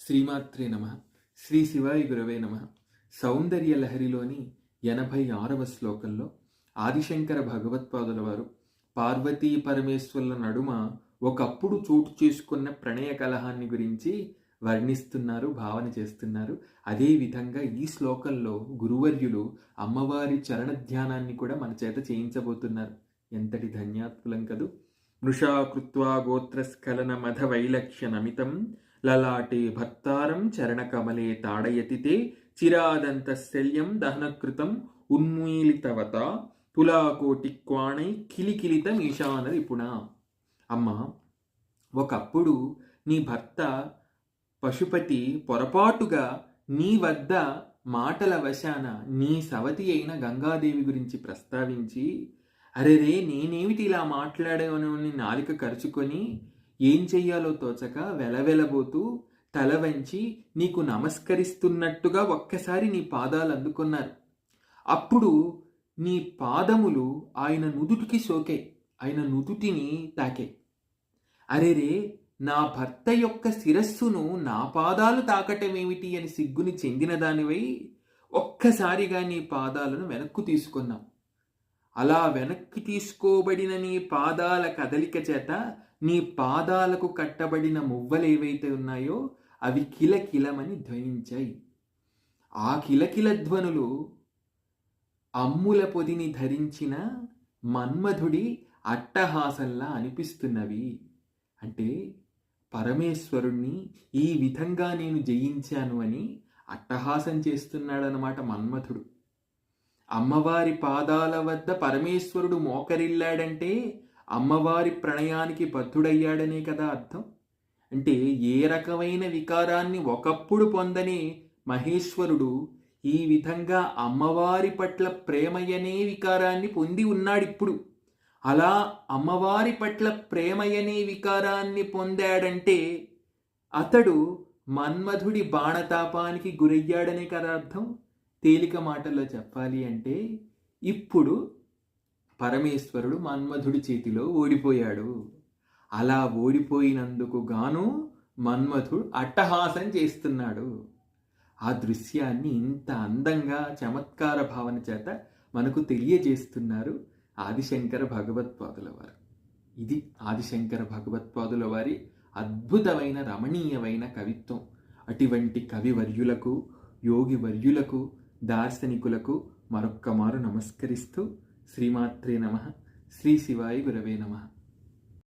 శ్రీమాత్రే నమ. శ్రీ శివాయ గురవే నమ. సౌందర్య లహరిలోని 86వ శ్లోకంలో ఆదిశంకర భగవత్పాదుల వారు పార్వతీ పరమేశ్వరుల నడుమ ఒకప్పుడు చోటు చేసుకున్న ప్రణయ కలహాన్ని గురించి వర్ణిస్తున్నారు, భావన చేస్తున్నారు. అదేవిధంగా ఈ శ్లోకంలో గురువర్యులు అమ్మవారి చరణ ధ్యానాన్ని కూడా మన చేత చేయించబోతున్నారు. ఎంతటి ధన్యాత్ములం కదూ. మృషా కృత్వా గోత్రస్ఖలన మధ వైలక్ష్యనమితం లలాటే భర్తారం చరణకమలే తాడయతితే చిరాదంతశల్యం దహనకృతం ఉన్మీలితవత తులాకోటి క్వాణై కిలికిలితం ఈశానది పునా. అమ్మ, ఒకప్పుడు నీ భర్త పశుపతి పొరపాటుగా నీ వద్ద మాటల వశాన నీ సవతి అయిన గంగాదేవి గురించి ప్రస్తావించి, అరెరే నేనేమిటి ఇలా మాట్లాడాను అని నాలిక కరుచుకొని ఏం చెయ్యాలో తోచక వెలవెలబోతూ తల వంచి నీకు నమస్కరిస్తున్నట్టుగా ఒక్కసారి నీ పాదాలు అందుకున్నారు. అప్పుడు నీ పాదములు ఆయన నుదుటికి సోకే, ఆయన నుదుటిని తాకే. అరెరే, నా భర్త యొక్క శిరస్సును నా పాదాలు తాకటమేమిటి అని సిగ్గుని చెందిన దానివై ఒక్కసారిగా నీ పాదాలను వెనక్కు తీసుకున్నావు. అలా వెనక్కి తీసుకోబడిన నీ పాదాల కదలిక చేత నీ పాదాలకు కట్టబడిన మువ్వలేవైతే ఉన్నాయో అవి కిలకిలమని ధ్వనించాయి. ఆ కిలకిల ధ్వనులు అమ్ముల పొదిని ధరించిన మన్మధుడి అట్టహాసంలా అనిపిస్తున్నవి. అంటే పరమేశ్వరుణ్ణి ఈ విధంగా నేను జయించాను అని అట్టహాసం చేస్తున్నాడనమాట మన్మథుడు. అమ్మవారి పాదాల వద్ద పరమేశ్వరుడు మోకరిల్లాడంటే అమ్మవారి ప్రణయానికి బద్ధుడయ్యాడనే కదా అర్థం. అంటే ఏ రకమైన వికారాన్ని ఒకప్పుడు పొందని మహేశ్వరుడు ఈ విధంగా అమ్మవారి పట్ల ప్రేమయనే వికారాన్ని పొంది ఉన్నాడిప్పుడు. అలా అమ్మవారి పట్ల ప్రేమయనే వికారాన్ని పొందాడంటే అతడు మన్మధుడి బాణతాపానికి గురయ్యాడనే కదా అర్థం. తేలిక మాటల్లో చెప్పాలి అంటే ఇప్పుడు పరమేశ్వరుడు మన్మధుడి చేతిలో ఓడిపోయాడు. అలా ఓడిపోయినందుకు గాను మన్మధుడు అట్టహాసం చేస్తున్నాడు. ఆ దృశ్యాన్ని ఇంత అందంగా చమత్కార భావన చేత మనకు తెలియజేస్తున్నారు ఆదిశంకర భగవత్పాదుల వారు. ఇది ఆదిశంకర భగవత్పాదుల వారి అద్భుతమైన రమణీయమైన కవిత్వం. అటువంటి కవివర్యులకు, యోగి వర్యులకు, దార్శనికులకు మరొక్క మారు నమస్కరిస్తూ శ్రీమాత్రే నమః. శ్రీ శివాయ గురవే నమః.